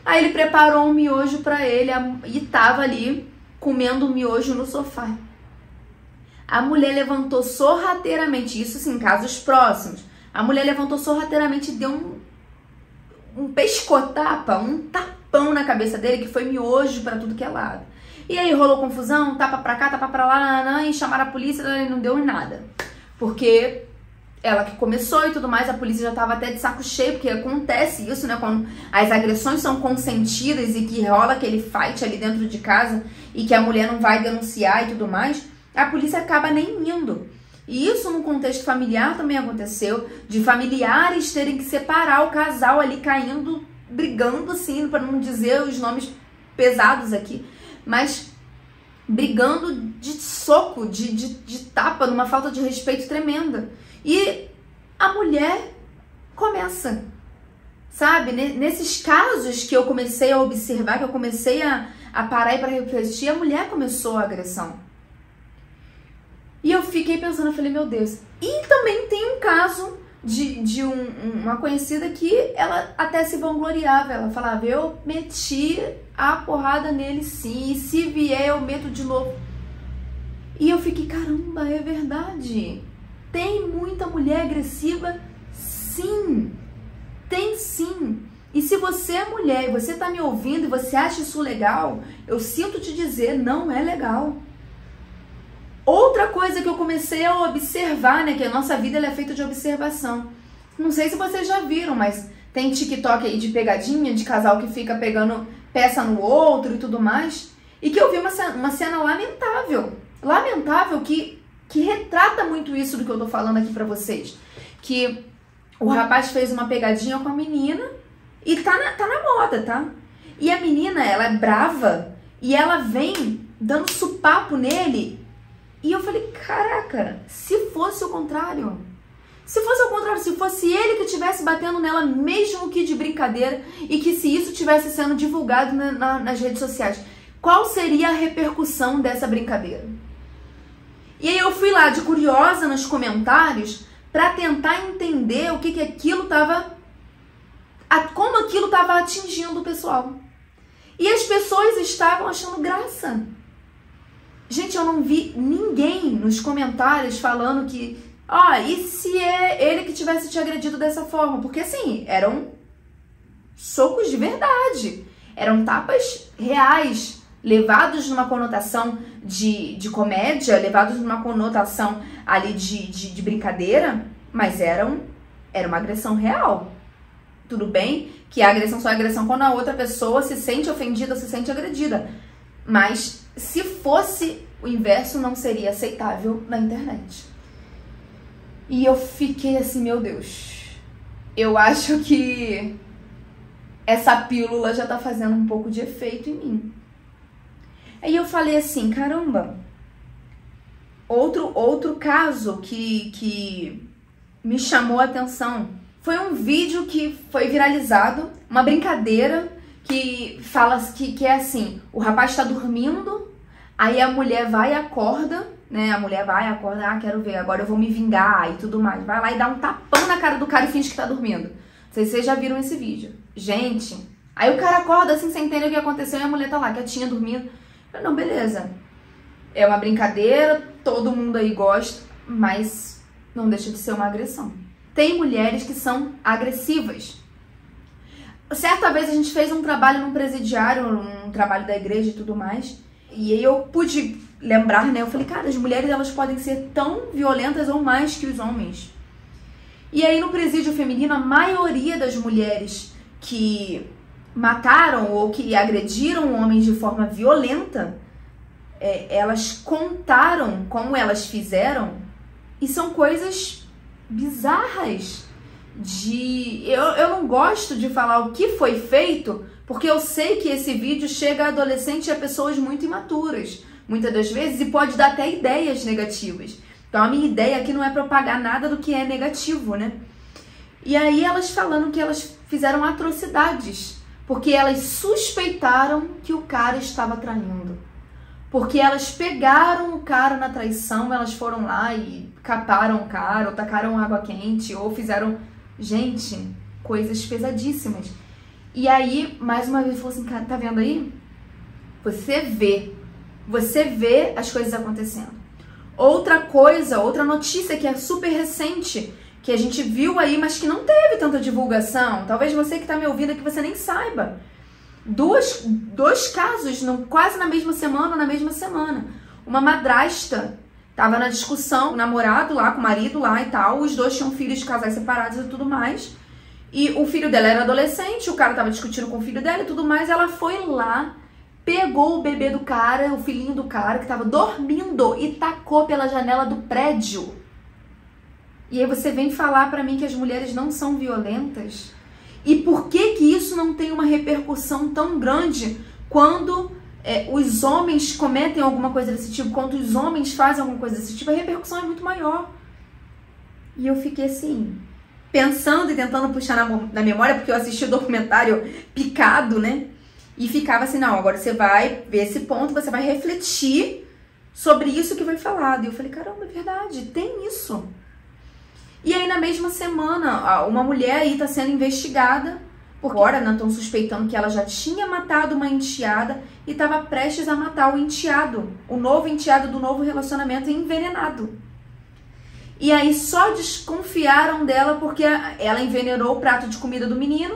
Aí ele preparou um miojo pra ele e tava ali comendo o miojo no sofá. A mulher levantou sorrateiramente, isso assim, em casos próximos, a mulher levantou sorrateiramente e deu um pescotapa, um tapão na cabeça dele, que foi miojo pra tudo que é lado. E aí rolou confusão, tapa pra cá, tapa pra lá, e chamaram a polícia e não deu em nada. Porque ela que começou e tudo mais, a polícia já tava até de saco cheio, porque acontece isso, né? Quando as agressões são consentidas e que rola aquele fight ali dentro de casa e que a mulher não vai denunciar e tudo mais, a polícia acaba nem indo. E isso no contexto familiar também aconteceu, de familiares terem que separar o casal ali caindo, brigando assim, para não dizer os nomes pesados aqui, mas brigando de soco, de tapa, numa falta de respeito tremenda. E a mulher começa, sabe? Nesses casos que eu comecei a observar, que eu comecei a parar e para refletir, a mulher começou a agressão. E eu fiquei pensando, eu falei, meu Deus. E também tem um caso de uma conhecida que ela até se vangloriava. Ela falava, eu meti a porrada nele sim, e se vier eu meto de novo. E eu fiquei, caramba, é verdade. Tem muita mulher agressiva? Sim, tem sim. E se você é mulher e você tá me ouvindo e você acha isso legal, eu sinto te dizer, não é legal. Outra coisa que eu comecei a observar, né, que a nossa vida ela é feita de observação. Não sei se vocês já viram, mas tem TikTok aí de pegadinha, de casal que fica pegando peça no outro e tudo mais. E que eu vi uma cena lamentável. Lamentável que retrata muito isso do que eu tô falando aqui pra vocês. Que o rapaz fez uma pegadinha com a menina e tá na moda, tá? E a menina, ela é brava e ela vem dando supapo nele. E eu falei, caraca, se fosse o contrário, se fosse ele que estivesse batendo nela, mesmo que de brincadeira, e que se isso estivesse sendo divulgado nas redes sociais, qual seria a repercussão dessa brincadeira? E aí eu fui lá de curiosa nos comentários para tentar entender o que aquilo tava, como aquilo estava atingindo o pessoal. E as pessoas estavam achando graça. Gente, eu não vi ninguém nos comentários falando que, e se é ele que tivesse te agredido dessa forma? Porque, assim, eram socos de verdade. Eram tapas reais, levados numa conotação de comédia, levados numa conotação ali de brincadeira, mas era uma agressão real. Tudo bem que a agressão só é agressão quando a outra pessoa se sente ofendida, se sente agredida. Mas se fosse o inverso, não seria aceitável na internet. E eu fiquei assim, meu Deus, eu acho que essa pílula já tá fazendo um pouco de efeito em mim. Aí eu falei assim, caramba, outro caso que me chamou a atenção foi um vídeo que foi viralizado, uma brincadeira que fala que é assim, o rapaz tá dormindo, aí a mulher vai e acorda, né? A mulher vai e acorda, quero ver, agora eu vou me vingar e tudo mais. Vai lá e dá um tapão na cara do cara e finge que tá dormindo. Não sei se vocês já viram esse vídeo. Gente, aí o cara acorda assim, sem entender o que aconteceu e a mulher tá lá, quietinha, dormindo. Eu, não, beleza. É uma brincadeira, todo mundo aí gosta, mas não deixa de ser uma agressão. Tem mulheres que são agressivas. Certa vez a gente fez um trabalho num presidiário, um trabalho da igreja e tudo mais, e aí eu pude lembrar, né? Eu falei, cara, as mulheres elas podem ser tão violentas ou mais que os homens. E aí no presídio feminino, a maioria das mulheres que mataram ou que agrediram homens de forma violenta, elas contaram como elas fizeram, e são coisas bizarras. Eu não gosto de falar o que foi feito, porque eu sei que esse vídeo chega a adolescentes e a pessoas muito imaturas, muitas das vezes, e pode dar até ideias negativas. Então a minha ideia aqui não é propagar nada do que é negativo, né? E aí elas falando que elas fizeram atrocidades, porque elas suspeitaram que o cara estava traindo. Porque elas pegaram o cara na traição, elas foram lá e caparam o cara, ou tacaram água quente, ou fizeram... Gente, coisas pesadíssimas. E aí, mais uma vez, falou assim, cara, tá vendo aí? Você vê as coisas acontecendo. Outra coisa, outra notícia que é super recente, que a gente viu aí, mas que não teve tanta divulgação. Talvez você que tá me ouvindo aqui, você nem saiba. Dois casos, quase na mesma semana. Uma madrasta tava na discussão, o namorado lá, com o marido lá e tal, os dois tinham filhos de casais separados e tudo mais. E o filho dela era adolescente, o cara tava discutindo com o filho dela e tudo mais, ela foi lá, pegou o bebê do cara, o filhinho do cara, que tava dormindo, e tacou pela janela do prédio. E aí você vem falar pra mim que as mulheres não são violentas? E por que que isso não tem uma repercussão tão grande quando os homens cometem alguma coisa desse tipo, quando os homens fazem alguma coisa desse tipo, a repercussão é muito maior. E eu fiquei assim, pensando e tentando puxar na memória, porque eu assisti o documentário Picado, né? E ficava assim, não, agora você vai ver esse ponto, você vai refletir sobre isso que foi falado. E eu falei, caramba, é verdade, tem isso. E aí, na mesma semana, uma mulher aí tá sendo investigada, porque agora não estão suspeitando que ela já tinha matado uma enteada e estava prestes a matar o enteado, o novo enteado do novo relacionamento, envenenado. E aí só desconfiaram dela porque ela envenenou o prato de comida do menino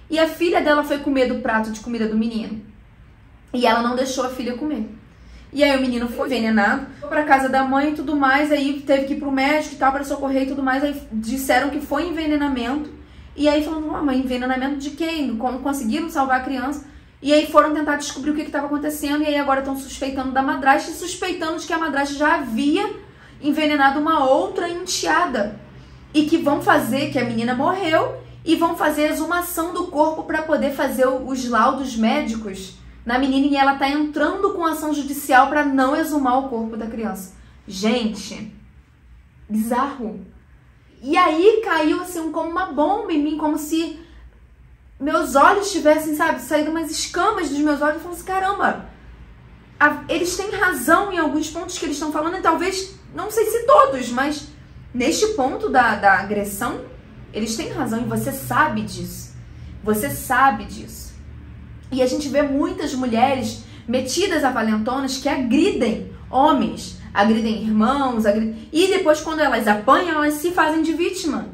e a filha dela foi comer do prato de comida do menino. E ela não deixou a filha comer. E aí o menino foi envenenado, foi pra casa da mãe e tudo mais, aí teve que ir pro médico e tal, para socorrer e tudo mais, aí disseram que foi envenenamento, e aí falaram, mas envenenamento de quem? Como conseguiram salvar a criança? E aí foram tentar descobrir o que estava acontecendo, e aí agora estão suspeitando da madrasta e suspeitando de que a madrasta já havia envenenado uma outra enteada, e que vão fazer, que a menina morreu, e vão fazer a exumação do corpo para poder fazer os laudos médicos na menina, e ela tá entrando com ação judicial para não exumar o corpo da criança. Gente, bizarro. E aí caiu assim como uma bomba em mim, como se meus olhos tivessem, sabe, saído umas escamas dos meus olhos. Eu falei assim, caramba, eles têm razão em alguns pontos que eles estão falando, e talvez, não sei se todos, mas neste ponto da agressão, eles têm razão e você sabe disso. Você sabe disso. E a gente vê muitas mulheres metidas a valentonas que agridem homens, agridem irmãos, e depois quando elas apanham, elas se fazem de vítima.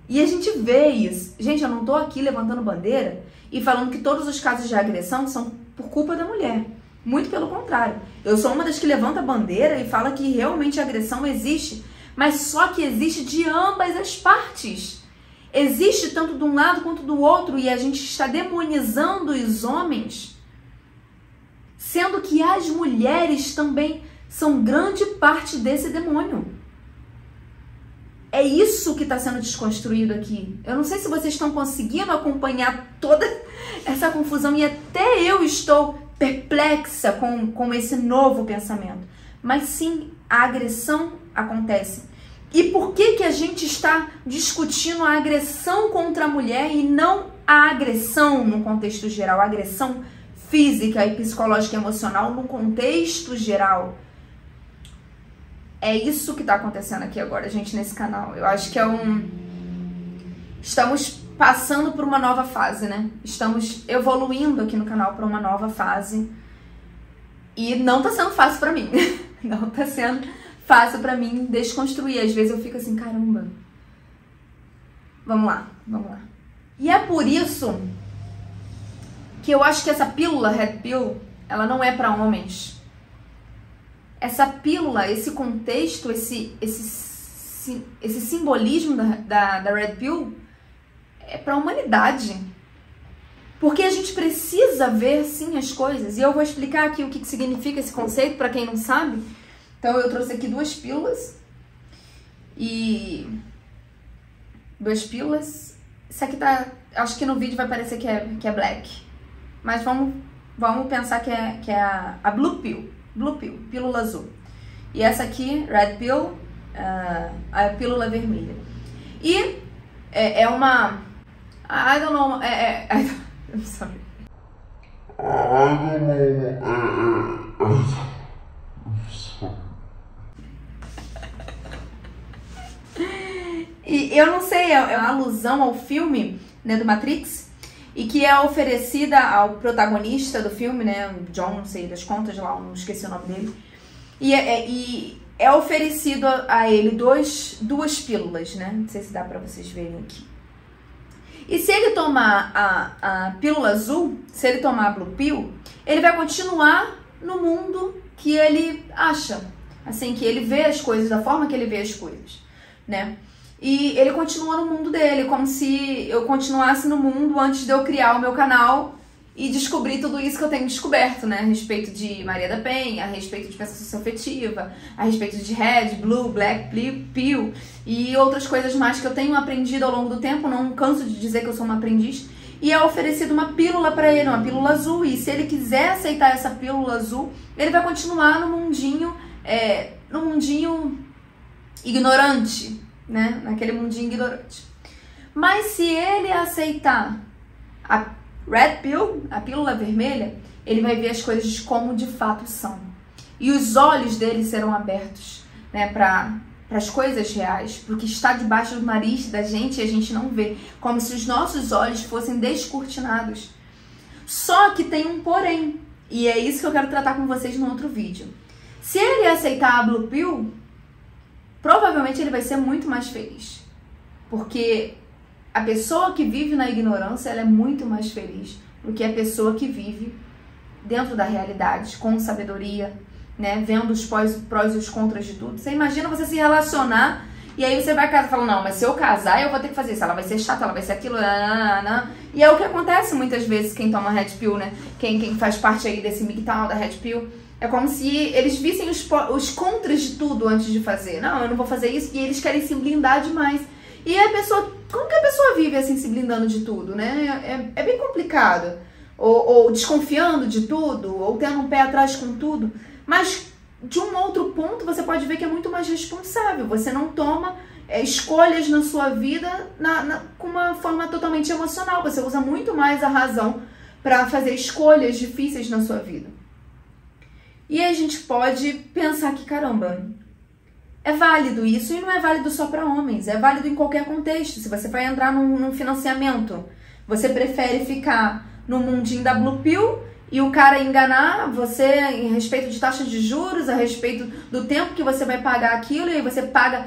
E a gente vê isso. Gente, eu não tô aqui levantando bandeira e falando que todos os casos de agressão são por culpa da mulher. Muito pelo contrário. Eu sou uma das que levanta a bandeira e fala que realmente a agressão existe, mas só que existe de ambas as partes. Existe tanto de um lado quanto do outro, e a gente está demonizando os homens, sendo que as mulheres também são grande parte desse demônio. É isso que está sendo desconstruído aqui. Eu não sei se vocês estão conseguindo acompanhar toda essa confusão, e até eu estou perplexa com esse novo pensamento. Mas sim, a agressão acontece. E por que a gente está discutindo a agressão contra a mulher e não a agressão no contexto geral, a agressão física e psicológica e emocional no contexto geral? É isso que está acontecendo aqui agora, gente, nesse canal. Eu acho que estamos passando por uma nova fase, né? Estamos evoluindo aqui no canal para uma nova fase. E não tá sendo fácil para mim. Não tá sendo fácil pra mim desconstruir. Às vezes eu fico assim, caramba. Vamos lá. E é por isso que eu acho que essa pílula, Red Pill, ela não é pra homens. Essa pílula, esse contexto, esse simbolismo da Red Pill é pra humanidade. Porque a gente precisa ver, sim, as coisas. E eu vou explicar aqui o que significa esse conceito pra quem não sabe. Então eu trouxe aqui duas pílulas. Isso aqui tá... Acho que no vídeo vai parecer que é black. Mas vamos pensar que é a Blue Pill. Blue Pill, pílula azul. E essa aqui, Red Pill, a pílula vermelha. E é uma I don't know. I'm sorry. E eu não sei, é uma alusão ao filme, né, do Matrix, e que é oferecida ao protagonista do filme, né, John, não sei das contas lá, não esqueci o nome dele, e é oferecido a ele duas pílulas, né, não sei se dá pra vocês verem aqui. E se ele tomar a pílula azul, se ele tomar a Blue Pill, ele vai continuar no mundo que ele acha, assim, que ele vê as coisas da forma que ele vê as coisas, né? E ele continua no mundo dele, como se eu continuasse no mundo antes de eu criar o meu canal e descobrir tudo isso que eu tenho descoberto, né? A respeito de Maria da Penha, a respeito de pensação afetiva, a respeito de Red, Blue, Black, Pill e outras coisas mais que eu tenho aprendido ao longo do tempo, não canso de dizer que eu sou uma aprendiz. E é oferecido uma pílula para ele, uma pílula azul, e se ele quiser aceitar essa pílula azul, ele vai continuar no mundinho ignorante, né? Naquele mundinho ignorante. Mas se ele aceitar a Red Pill, a pílula vermelha, ele vai ver as coisas como de fato são. E os olhos dele serão abertos, né, para as coisas reais, porque está debaixo do nariz da gente e a gente não vê, como se os nossos olhos fossem descortinados. Só que tem um porém, e é isso que eu quero tratar com vocês no outro vídeo. Se ele aceitar a Blue Pill, provavelmente ele vai ser muito mais feliz, porque a pessoa que vive na ignorância, ela é muito mais feliz do que a pessoa que vive dentro da realidade, com sabedoria, né, vendo os prós e os contras de tudo. Você imagina você se relacionar e aí você vai casar e fala, não, mas se eu casar eu vou ter que fazer isso, ela vai ser chata, ela vai ser aquilo, e é o que acontece muitas vezes quem toma Red Pill, né, quem faz parte aí desse MGTOW da Red Pill. É como se eles vissem os contras de tudo antes de fazer. Não, eu não vou fazer isso. E eles querem se blindar demais. E a pessoa... Como que a pessoa vive assim, se blindando de tudo, né? É bem complicado. Ou desconfiando de tudo, ou tendo um pé atrás com tudo. Mas, de um outro ponto, você pode ver que é muito mais responsável. Você não toma escolhas na sua vida com uma forma totalmente emocional. Você usa muito mais a razão para fazer escolhas difíceis na sua vida. E aí a gente pode pensar que, caramba, é válido isso, e não é válido só para homens, é válido em qualquer contexto. Se você vai entrar num financiamento, você prefere ficar no mundinho da Blue Pill e o cara enganar você a respeito de taxa de juros, a respeito do tempo que você vai pagar aquilo, e aí você paga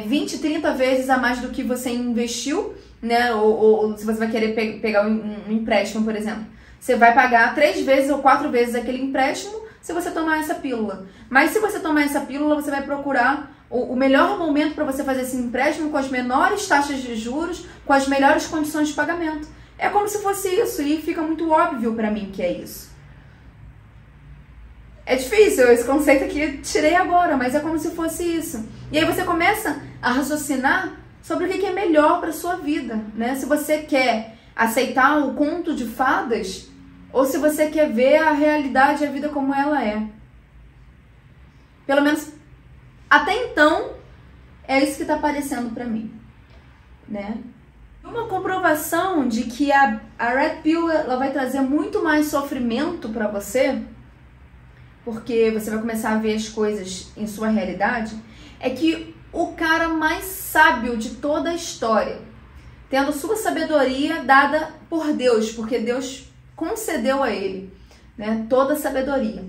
20, 30 vezes a mais do que você investiu, né? Ou se você vai querer pegar um empréstimo, por exemplo, você vai pagar 3 vezes ou 4 vezes aquele empréstimo se você tomar essa pílula. Mas se você tomar essa pílula, você vai procurar o melhor momento para você fazer esse empréstimo com as menores taxas de juros, com as melhores condições de pagamento. É como se fosse isso, e fica muito óbvio para mim que é isso. É difícil, esse conceito aqui eu tirei agora, mas é como se fosse isso. E aí você começa a raciocinar sobre o que é melhor para sua vida, né? Se você quer aceitar o conto de fadas, ou se você quer ver a realidade e a vida como ela é. Pelo menos, até então, é isso que está aparecendo para mim, né? Uma comprovação de que a Red Pill ela vai trazer muito mais sofrimento para você, porque você vai começar a ver as coisas em sua realidade, é que o cara mais sábio de toda a história, tendo sua sabedoria dada por Deus, porque Deus concedeu a ele, né, toda a sabedoria.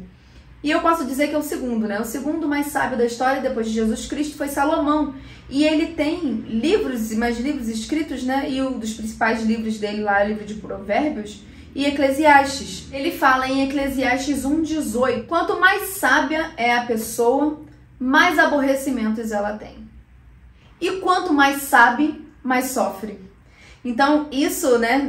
E eu posso dizer que é o segundo, né? O segundo mais sábio da história, depois de Jesus Cristo, foi Salomão. E ele tem livros e mais livros escritos, né? E um dos principais livros dele lá é o livro de Provérbios e Eclesiastes. Ele fala em Eclesiastes 1:18. Quanto mais sábia é a pessoa, mais aborrecimentos ela tem. E quanto mais sabe, mais sofre. Então, isso, né,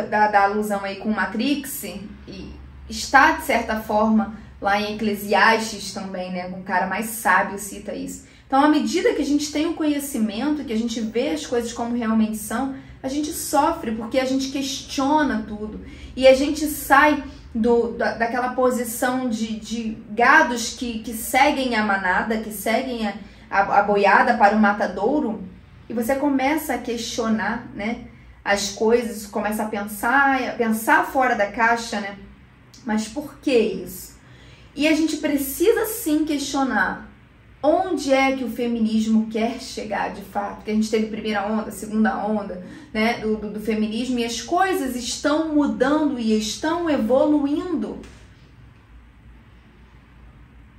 da alusão aí com Matrix, e está, de certa forma, lá em Eclesiastes também, né? Um cara mais sábio cita isso. Então, à medida que a gente tem o conhecimento, que a gente vê as coisas como realmente são, a gente sofre porque a gente questiona tudo. E a gente sai daquela posição de gados que seguem a manada, que seguem a boiada para o matadouro, e você começa a questionar, né, as coisas, começa a pensar fora da caixa, né? Mas por que isso? E a gente precisa sim questionar onde é que o feminismo quer chegar de fato. Porque a gente teve primeira onda, segunda onda, né, do feminismo, e as coisas estão mudando e estão evoluindo.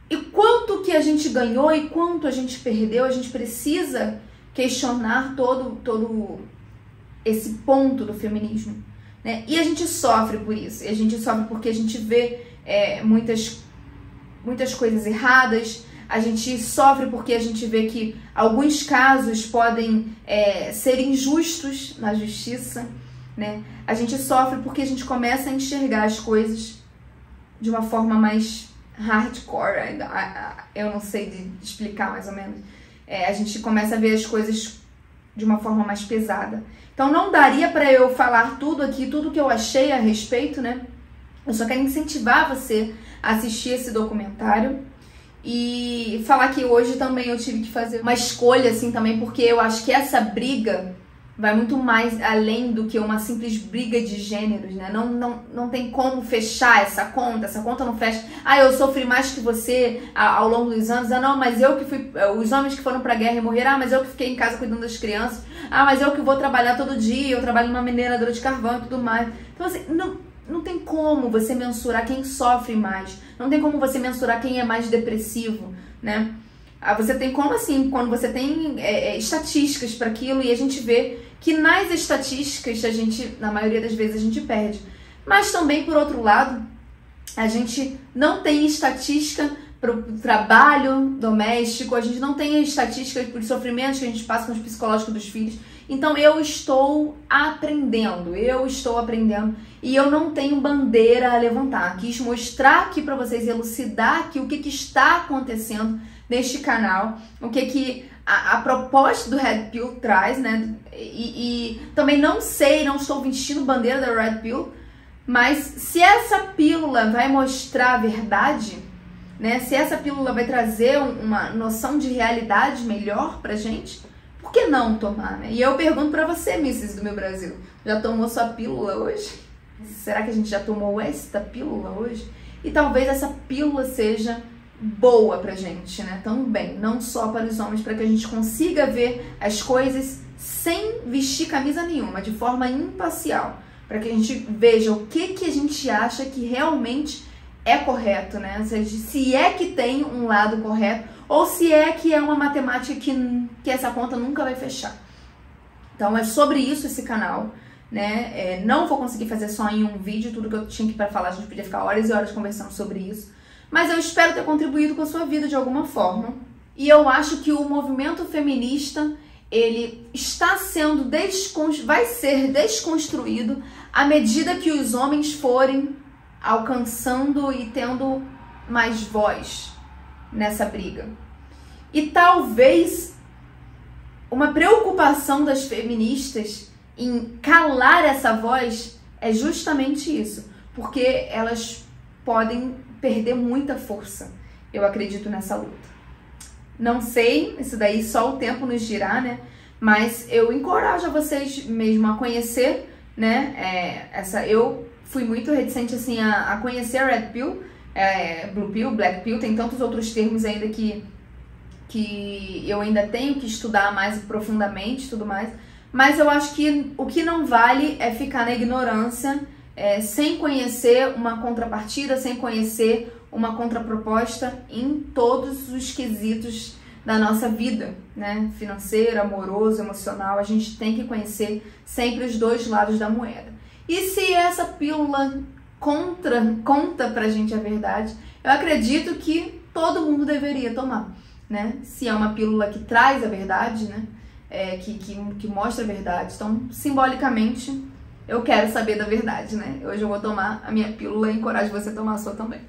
E quanto que a gente ganhou e quanto a gente perdeu, a gente precisa questionar todo esse ponto do feminismo, né? E a gente sofre por isso, e a gente sofre porque a gente vê muitas coisas erradas, a gente sofre porque a gente vê que alguns casos podem ser injustos na justiça, né? A gente sofre porque a gente começa a enxergar as coisas de uma forma mais hardcore, eu não sei de explicar mais ou menos. A gente começa a ver as coisas de uma forma mais pesada. Então não daria para eu falar tudo aqui, tudo que eu achei a respeito, né? Eu só quero incentivar você a assistir esse documentário e falar que hoje também eu tive que fazer uma escolha assim também, porque eu acho que essa briga vai muito mais além do que uma simples briga de gêneros, né? Não tem como fechar essa conta não fecha. Ah, eu sofri mais que você ao longo dos anos. Ah, não, mas eu que fui, os homens que foram pra guerra e morreram. Ah, mas eu que fiquei em casa cuidando das crianças. Ah, mas eu que vou trabalhar todo dia, eu trabalho numa mineradora de carvão e tudo mais. Então, assim, não tem como você mensurar quem sofre mais. Não tem como você mensurar quem é mais depressivo, né? Você tem como assim, quando você tem estatísticas para aquilo, e a gente vê que nas estatísticas, na maioria das vezes, a gente perde. Mas também, por outro lado, a gente não tem estatística para o trabalho doméstico, a gente não tem estatísticas para os sofrimentos que a gente passa com os psicológicos dos filhos. Então, eu estou aprendendo, e eu não tenho bandeira a levantar. Quis mostrar aqui para vocês, elucidar aqui o que está acontecendo neste canal, o que a proposta do Red Pill traz, né? E também não estou vestindo bandeira da Red Pill, mas se essa pílula vai mostrar a verdade, né? Se essa pílula vai trazer uma noção de realidade melhor pra gente, por que não tomar, né? E eu pergunto pra você, Misses do meu Brasil, já tomou sua pílula hoje? Será que a gente já tomou esta pílula hoje? E talvez essa pílula seja boa pra gente, né? Também, não só para os homens, para que a gente consiga ver as coisas sem vestir camisa nenhuma, de forma imparcial, para que a gente veja o que a gente acha que realmente é correto, né? Ou seja, se é que tem um lado correto, ou se é que é uma matemática que essa conta nunca vai fechar. Então é sobre isso esse canal, né? Não vou conseguir fazer só em um vídeo tudo que eu tinha para falar, a gente podia ficar horas e horas conversando sobre isso. Mas eu espero ter contribuído com a sua vida de alguma forma. E eu acho que o movimento feminista, ele está sendo vai ser desconstruído à medida que os homens forem alcançando e tendo mais voz nessa briga. E talvez uma preocupação das feministas em calar essa voz é justamente isso, porque elas podem perder muita força, eu acredito, nessa luta. Não sei, isso daí só o tempo nos dirá, né? Mas eu encorajo a vocês mesmo a conhecer, né? Eu fui muito reticente, assim, a conhecer a Red Pill, Blue Pill, Black Pill, tem tantos outros termos ainda que eu ainda tenho que estudar mais profundamente e tudo mais. Mas eu acho que o que não vale é ficar na ignorância, sem conhecer uma contrapartida, sem conhecer uma contraproposta em todos os quesitos da nossa vida, né? Financeiro, amoroso, emocional. A gente tem que conhecer sempre os dois lados da moeda. E se essa pílula conta pra gente a verdade, eu acredito que todo mundo deveria tomar, né? Se é uma pílula que traz a verdade, né? Que mostra a verdade. Então, simbolicamente, eu quero saber da verdade, né? Hoje eu vou tomar a minha pílula e encorajo você a tomar a sua também.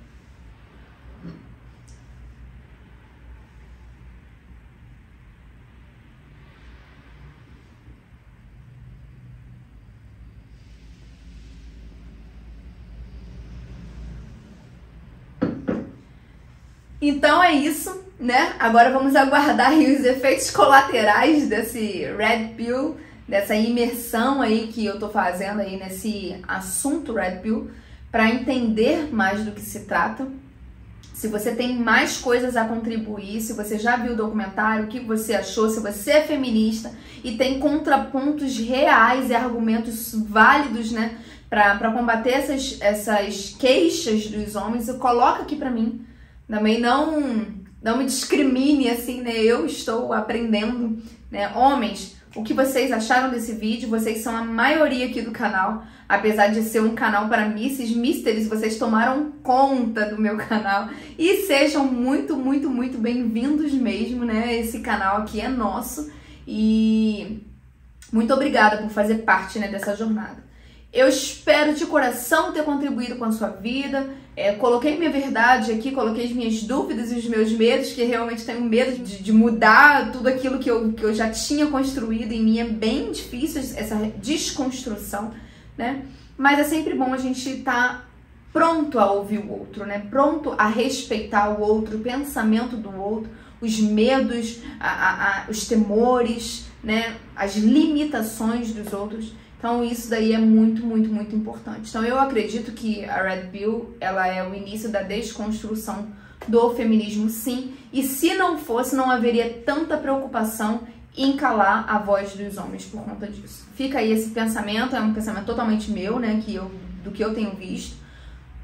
Então é isso, né? Agora vamos aguardar aí os efeitos colaterais desse Red Pill, dessa imersão aí que eu tô fazendo aí nesse assunto Red Pill, para entender mais do que se trata. Se você tem mais coisas a contribuir, se você já viu o documentário, o que você achou, se você é feminista e tem contrapontos reais e argumentos válidos, né, para combater essas queixas dos homens, coloca aqui para mim. Também não me discrimine assim, né? Eu estou aprendendo, né? Homens, o que vocês acharam desse vídeo? Vocês são a maioria aqui do canal. Apesar de ser um canal para Mysteries, vocês tomaram conta do meu canal. E sejam muito, muito, muito bem-vindos mesmo, né? Esse canal aqui é nosso. E muito obrigada por fazer parte, né, dessa jornada. Eu espero de coração ter contribuído com a sua vida. Coloquei minha verdade aqui, coloquei as minhas dúvidas e os meus medos, que realmente tenho medo de mudar tudo aquilo que eu já tinha construído em mim. É bem difícil essa desconstrução, né? Mas é sempre bom a gente estar pronto a ouvir o outro, né? Pronto a respeitar o outro, o pensamento do outro, os medos, os temores, né? As limitações dos outros. Então isso daí é muito, muito, muito importante. Então eu acredito que a Red Pill, ela é o início da desconstrução do feminismo, sim. E se não fosse, não haveria tanta preocupação em calar a voz dos homens por conta disso. Fica aí esse pensamento, é um pensamento totalmente meu, né, do que eu tenho visto.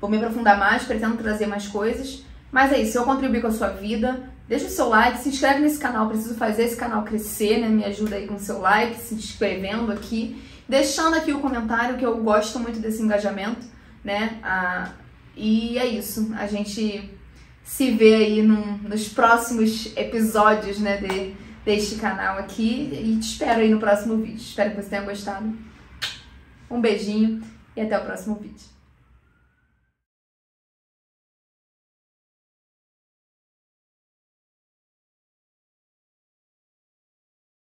Vou me aprofundar mais, pretendo trazer mais coisas. Mas é isso, se eu contribuir com a sua vida, deixa o seu like, se inscreve nesse canal, preciso fazer esse canal crescer, né, me ajuda aí com o seu like, se inscrevendo aqui. Deixando aqui o comentário, que eu gosto muito desse engajamento, né? E é isso. A gente se vê aí nos próximos episódios, né, deste canal aqui. E te espero aí no próximo vídeo. Espero que você tenha gostado. Um beijinho e até o próximo vídeo.